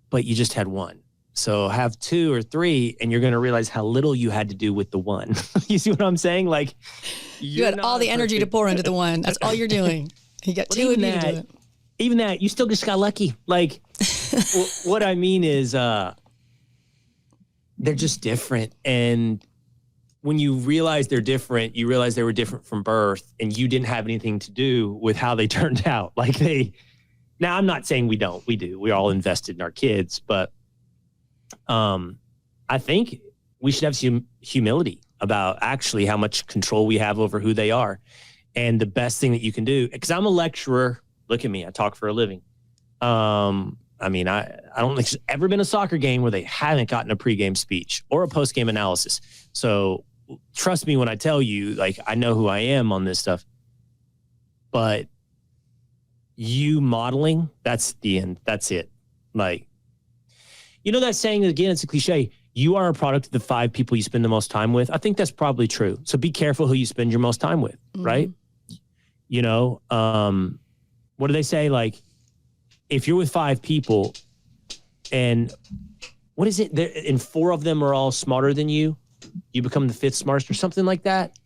S1: but you just had 1. So have 2 or 3, and you're going to realize how little you had to do with the 1. You see what I'm saying?
S6: You had all the energy to pour into the 1. That's all you're doing. You got 2 of you to do it.
S1: Even that, you still just got lucky. What I mean is, they're just different. And when you realize they're different, you realize they were different from birth, and you didn't have anything to do with how they turned out. Now I'm not saying we don't, we do. We're all invested in our kids, but I think we should have some humility about actually how much control we have over who they are. And the best thing that you can do, because I'm a lecturer. Look at me. I talk for a living. I don't think there's ever been a soccer game where they haven't gotten a pregame speech or a postgame analysis. So trust me when I tell you, I know who I am on this stuff. But you modeling, that's the end. That's it. Like, you know that saying, again, it's a cliche, you are a product of the 5 people you spend the most time with. I think that's probably true. So be careful who you spend your most time with, right? You know, what do they say? Like, if you're with 5 people and what is it? And 4 of them are all smarter than you, you become the 5th smartest or something like that.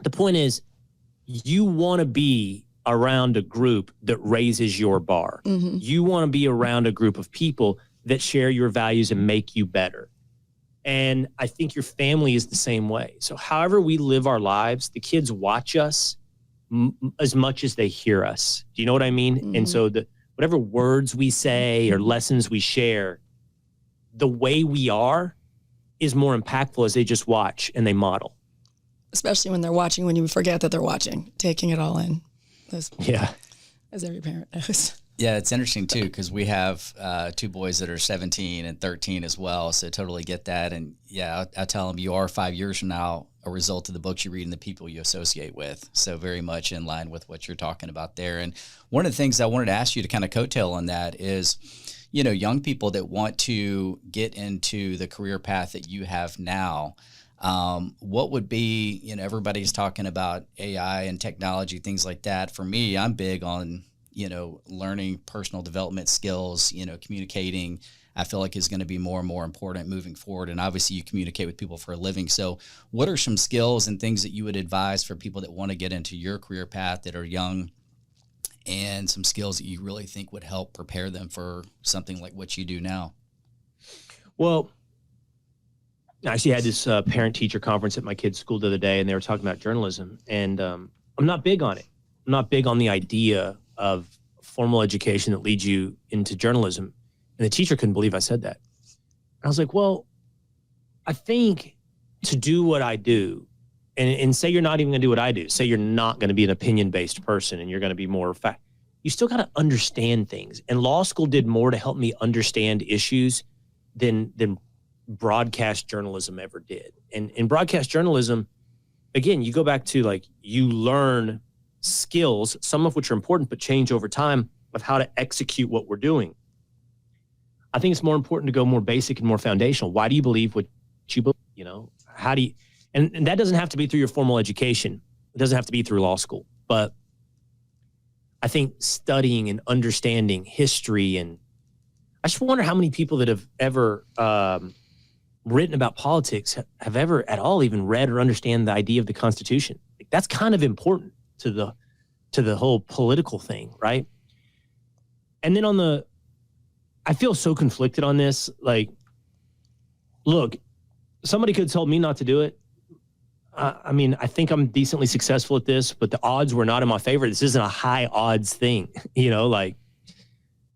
S1: The point is, you want to be around a group that raises your bar. You want to be around a group of people that share your values and make you better. And I think your family is the same way. So however we live our lives, the kids watch us as much as they hear us. Do you know what I mean? And so whatever words we say or lessons we share, the way we are is more impactful as they just watch and they model.
S6: Especially when they're watching, when you forget that they're watching, taking it all in. As every parent knows.
S3: Yeah, it's interesting too, because we have 2 boys that are 17 and 13 as well. So totally get that. And yeah, I tell them you are 5 years from now a result of the books you read and the people you associate with. So very much in line with what you're talking about there. And one of the things I wanted to ask you to kind of coattail on that is, you know, young people that want to get into the career path that you have now, what would be, you know, everybody's talking about AI and technology, things like that. For me, I'm big on, you know, learning personal development skills, you know, communicating, I feel like is going to be more and more important moving forward. And obviously you communicate with people for a living. So what are some skills and things that you would advise for people that want to get into your career path that are young, and some skills that you really think would help prepare them for something like what you do now?
S1: Well, I actually had this parent-teacher conference at my kid's school the other day, and they were talking about journalism. And I'm not big on it. I'm not big on the idea of formal education that leads you into journalism. And the teacher couldn't believe I said that. I was like, well, I think to do what I do, and say you're not even going to do what I do, say you're not going to be an opinion-based person and you're going to be more fact, you still got to understand things. And law school did more to help me understand issues than broadcast journalism ever did. And in broadcast journalism, again, you go back to like, you learn skills, some of which are important, but change over time, of how to execute what we're doing. I think it's more important to go more basic and more foundational. Why do you believe what you believe? You know, how do you, and that doesn't have to be through your formal education. It doesn't have to be through law school, but I think studying and understanding history, and I just wonder how many people that have ever written about politics have ever at all even read or understand the idea of the Constitution. Like, that's kind of important to the whole political thing, right? And then I feel so conflicted on this. Like, look, somebody could have told me not to do it. I mean, I think I'm decently successful at this, but the odds were not in my favor. This isn't a high odds thing, you know, like,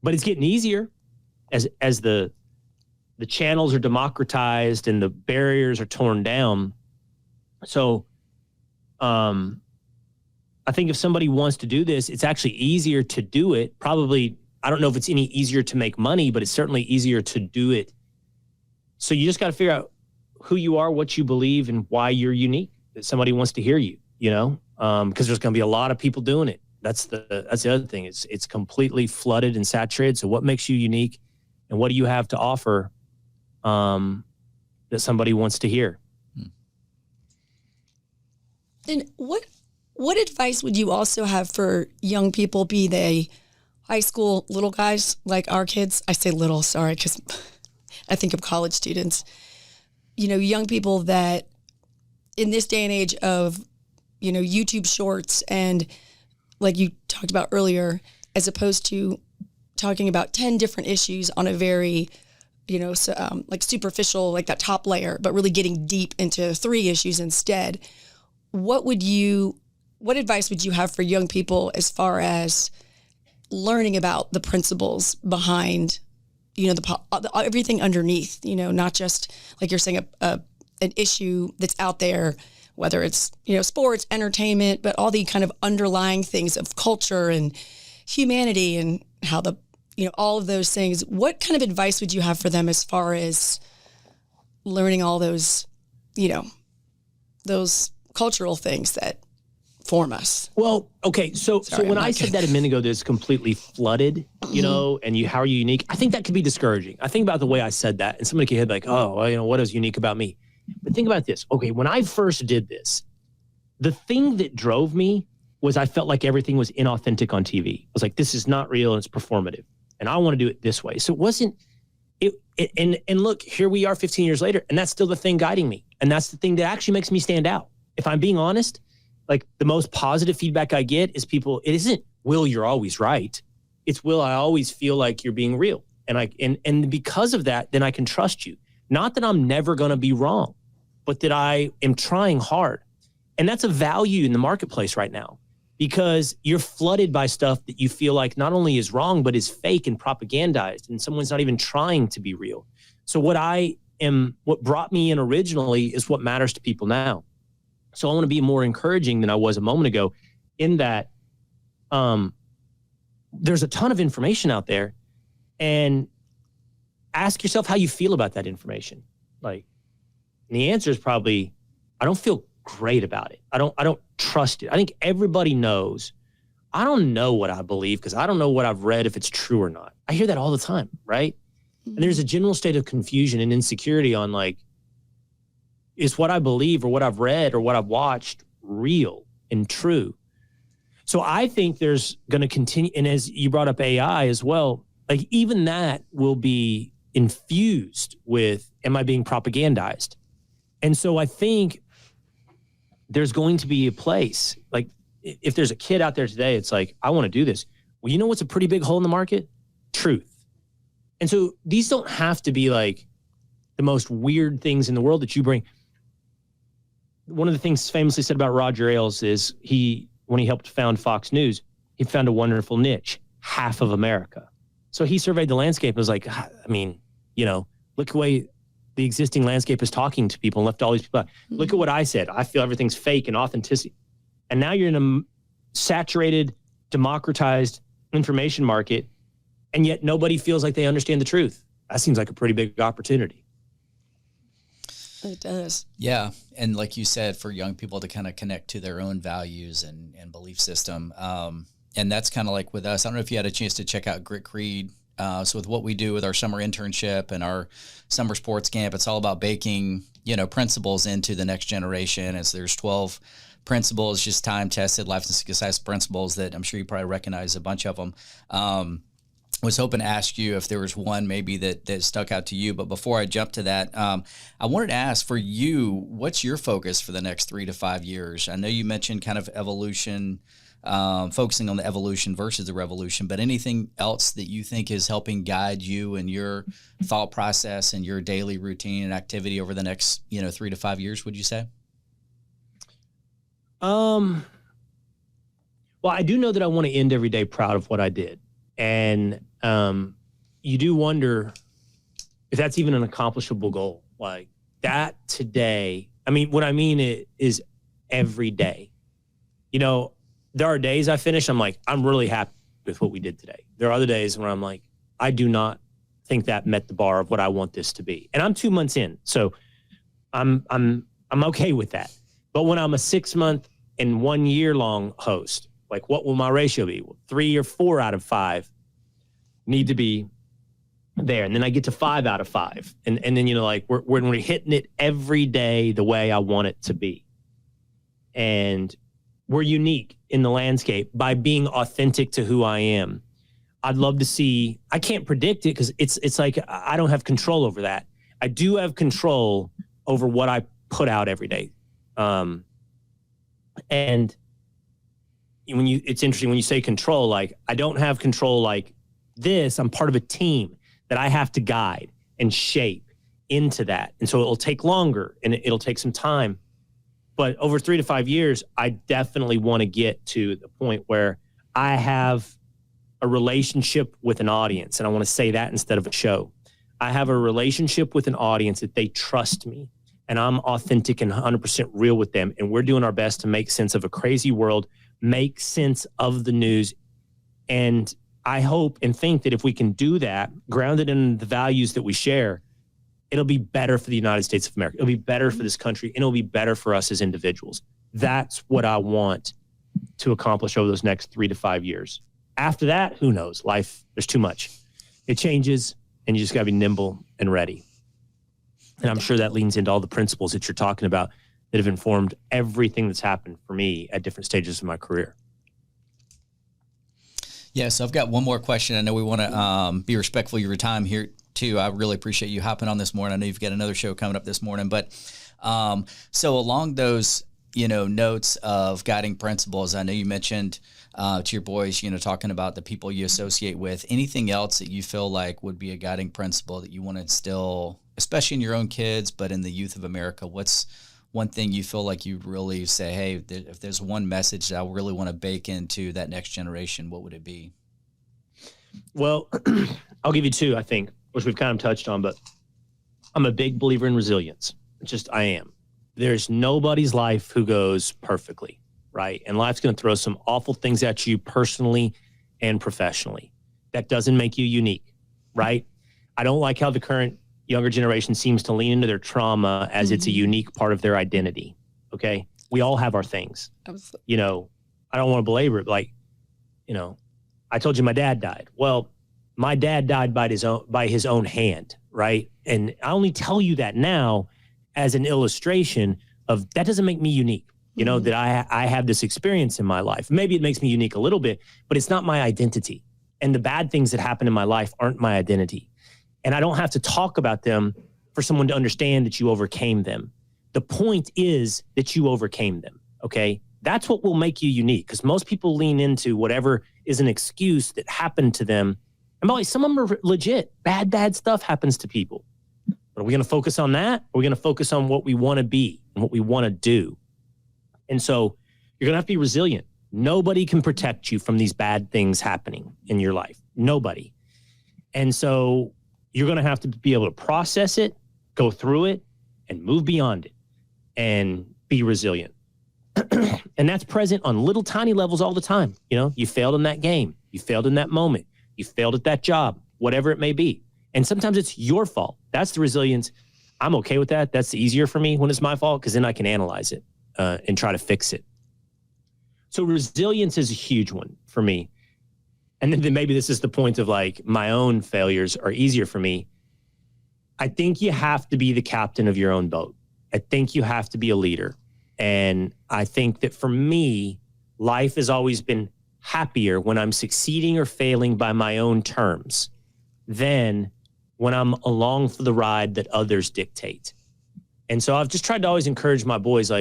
S1: but it's getting easier as the channels are democratized and the barriers are torn down. So, I think if somebody wants to do this, it's actually easier to do it. Probably, I don't know if it's any easier to make money, but it's certainly easier to do it. So you just got to figure out who you are, what you believe, and why you're unique, that somebody wants to hear you, you know, because there's going to be a lot of people doing it. That's the other thing. It's completely flooded and saturated. So what makes you unique, and what do you have to offer that somebody wants to hear?
S6: And what advice would you also have for young people, be they high school little guys like our kids? I say little, sorry, because I think of college students. You know, young people that in this day and age of, you know, YouTube shorts and like you talked about earlier, as opposed to talking about 10 different issues on a very, you know, like superficial, like that top layer, but really getting deep into 3 issues instead. What advice would you have for young people as far as learning about the principles behind, you know, everything underneath, you know, not just like you're saying an issue that's out there, whether it's, you know, sports, entertainment, but all the kind of underlying things of culture and humanity and how you know, all of those things. What kind of advice would you have for them as far as learning all those, you know, those cultural things that form us.
S1: Well, okay. So
S6: Sorry,
S1: when
S6: I'm
S1: I
S6: not
S1: said
S6: kidding.
S1: that a minute ago, that it's completely flooded, you know, and how are you unique? I think that could be discouraging. I think about the way I said that, and somebody could hit like, oh, well, you know, what is unique about me? But think about this. Okay, when I first did this, the thing that drove me was I felt like everything was inauthentic on TV. I was like, this is not real and it's performative, and I want to do it this way. So it wasn't. And look, here we are 15 years later, and that's still the thing guiding me, and that's the thing that actually makes me stand out. If I'm being honest. Like the most positive feedback I get is people, it isn't, Will, you're always right. It's, Will, I always feel like you're being real. And because of that, then I can trust you. Not that I'm never going to be wrong, but that I am trying hard. And that's a value in the marketplace right now, because you're flooded by stuff that you feel like not only is wrong, but is fake and propagandized, and someone's not even trying to be real. So what brought me in originally is what matters to people now. So I want to be more encouraging than I was a moment ago, in that there's a ton of information out there, and ask yourself how you feel about that information. Like, and the answer is probably, I don't feel great about it. I don't trust it. I think everybody knows. I don't know what I believe because I don't know what I've read, if it's true or not. I hear that all the time, right? And there's a general state of confusion and insecurity on like, is what I believe or what I've read or what I've watched real and true? So I think there's going to continue. And as you brought up AI as well, like even that will be infused with, am I being propagandized? And so I think there's going to be a place, like if there's a kid out there today, it's like, I want to do this. Well, you know what's a pretty big hole in the market? Truth. And so these don't have to be like the most weird things in the world that you bring. One of the things famously said about Roger Ailes is when he helped found Fox News, he found a wonderful niche, half of America. So he surveyed the landscape and was like, I mean, you know, look the way the existing landscape is talking to people and left all these people out. Look at what I said. I feel everything's fake and authenticity. And now you're in a saturated, democratized information market, and yet nobody feels like they understand the truth. That seems like a pretty big opportunity.
S6: It does.
S3: Yeah. And like you said, for young people to kind of connect to their own values and belief system. And that's kind of like with us. I don't know if you had a chance to check out Grit Creed. So with what we do with our summer internship and our summer sports camp, it's all about baking, you know, principles into the next generation. As there's 12 principles, just time tested, life and success principles that I'm sure you probably recognize a bunch of them. Was hoping to ask you if there was one maybe that stuck out to you. But before I jump to that, I wanted to ask for you, what's your focus for the next 3 to 5 years? I know you mentioned kind of evolution, focusing on the evolution versus the revolution, but anything else that you think is helping guide you and your thought process and your daily routine and activity over the next, 3 to 5 years, would you say?
S1: Well, I do know that I want to end every day proud of what I did. And you do wonder if that's even an accomplishable goal. Like that today, I mean, what I mean is every day. You know, there are days I finish, I'm like, I'm really happy with what we did today. There are other days where I'm like, I do not think that met the bar of what I want this to be. And I'm 2 months in, so I'm okay with that. But when I'm a 6 month and 1 year long host, like what will my ratio be? Well, 3 or 4 out of 5 need to be there. And then I get to 5 out of 5. And then, like we're hitting it every day the way I want it to be. And we're unique in the landscape by being authentic to who I am. I'd love to see, I can't predict it because it's like I don't have control over that. I do have control over what I put out every day. And it's interesting when you say control, like I don't have control like this. I'm part of a team that I have to guide and shape into that. And so it'll take longer and it'll take some time. But over 3 to 5 years, I definitely want to get to the point where I have a relationship with an audience. And I want to say that instead of a show. I have a relationship with an audience that they trust me. And I'm authentic and 100% real with them. And we're doing our best to make sense of a crazy world, make sense of the news. And I hope and think that if we can do that, grounded in the values that we share, it'll be better for the United States of America. It'll be better for this country, and it'll be better for us as individuals. That's what I want to accomplish over those next 3 to 5 years. After that, who knows? Life, there's too much. It changes, and you just got to be nimble and ready. And I'm sure that leans into all the principles that you're talking about that have informed everything that's happened for me at different stages of my career.
S3: Yeah, so I've got one more question. I know we want to be respectful of your time here too. I really appreciate you hopping on this morning. I know you've got another show coming up this morning, but so along those, notes of guiding principles, I know you mentioned to your boys, talking about the people you associate with. Anything else that you feel like would be a guiding principle that you want to instill, especially in your own kids, but in the youth of America? What's one thing you feel like you really say, hey, if there's one message that I really want to bake into that next generation, what would it be?
S1: Well, I'll give you two, I think, which we've kind of touched on, but I'm a big believer in resilience. I am. There's nobody's life who goes perfectly, right? And life's going to throw some awful things at you personally and professionally. That doesn't make you unique, right? I don't like how the current younger generation seems to lean into their trauma as it's a unique part of their identity. Okay. We all have our things.
S6: Absolutely.
S1: I don't want to belabor it, but I told you my dad died. Well, my dad died by his own hand. Right. And I only tell you that now as an illustration of that doesn't make me unique, that I have this experience in my life. Maybe it makes me unique a little bit, but it's not my identity. And the bad things that happen in my life aren't my identity. And I don't have to talk about them for someone to understand that you overcame them. The point is that you overcame them, okay? That's what will make you unique, because most people lean into whatever is an excuse that happened to them. And by the way, some of them are legit. Bad stuff happens to people. But are we going to focus on that? Or are we going to focus on what we want to be and what we want to do? And so you're going to have to be resilient. Nobody can protect you from these bad things happening in your life. Nobody. And so you're going to have to be able to process it, go through it, and move beyond it and be resilient. And that's present on little tiny levels all the time. You failed in that game. You failed in that moment. You failed at that job, whatever it may be. And sometimes it's your fault. That's the resilience. I'm okay with that. That's easier for me when it's my fault, because then I can analyze it and try to fix it. So resilience is a huge one for me. And then maybe this is the point of my own failures are easier for me. I think you have to be the captain of your own boat. I think you have to be a leader. And I think that for me, life has always been happier when I'm succeeding or failing by my own terms than when I'm along for the ride that others dictate. And so I've just tried to always encourage my boys,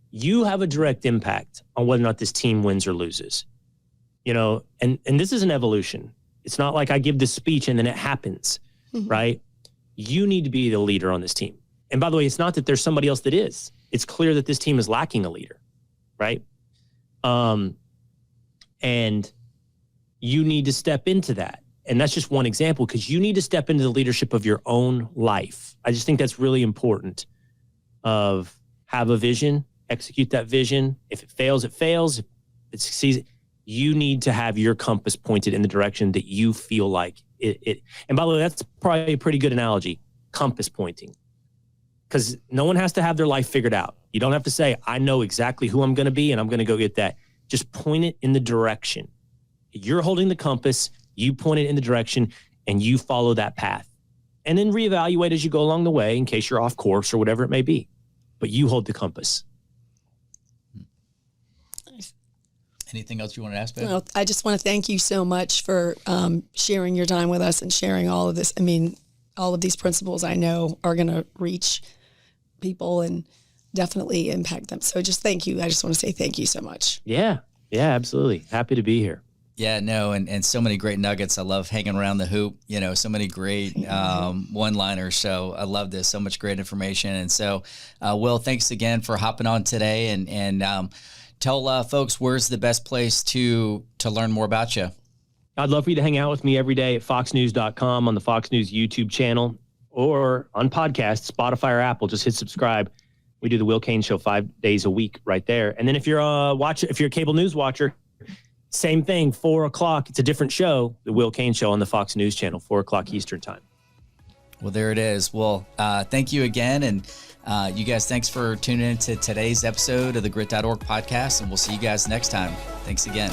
S1: you have a direct impact on whether or not this team wins or loses. And this is an evolution. It's not like I give this speech and then it happens, right? You need to be the leader on this team. And by the way, it's not that there's somebody else that is. It's clear that this team is lacking a leader, right? And you need to step into that. And that's just one example, because you need to step into the leadership of your own life. I just think that's really important. Have a vision, execute that vision. If it fails, it fails. If it succeeds, you need to have your compass pointed in the direction that you feel like it. And by the way, that's probably a pretty good analogy, compass pointing. Because no one has to have their life figured out. You don't have to say, I know exactly who I'm going to be and I'm going to go get that. Just point it in the direction. You're holding the compass, you point it in the direction, and you follow that path. And then reevaluate as you go along the way in case you're off course or whatever it may be. But you hold the compass.
S3: Anything else you want to ask, Ben?
S6: Well, I just want to thank you so much for sharing your time with us and sharing all of this. I mean, all of these principles I know are going to reach people and definitely impact them. So just thank you. I just want to say thank you so much.
S1: Yeah, absolutely. Happy to be here.
S3: Yeah, no, and so many great nuggets. I love hanging around the hoop, so many great one-liners. So I love this, so much great information. And so, Will, thanks again for hopping on today and tell folks where's the best place to learn more about you.
S1: I'd love for you to hang out with me every day at foxnews.com, on the Fox News YouTube channel, or on podcasts, Spotify or Apple. Just hit subscribe. We do the Will Cain Show 5 days a week right there. And then if you're a cable news watcher, same thing, 4 o'clock. It's a different show, the Will Cain Show on the Fox News channel, 4 o'clock Eastern time.
S3: Well, there it is. Well, thank you again. And You guys, thanks for tuning in to today's episode of the Grit.org podcast, and we'll see you guys next time. Thanks again.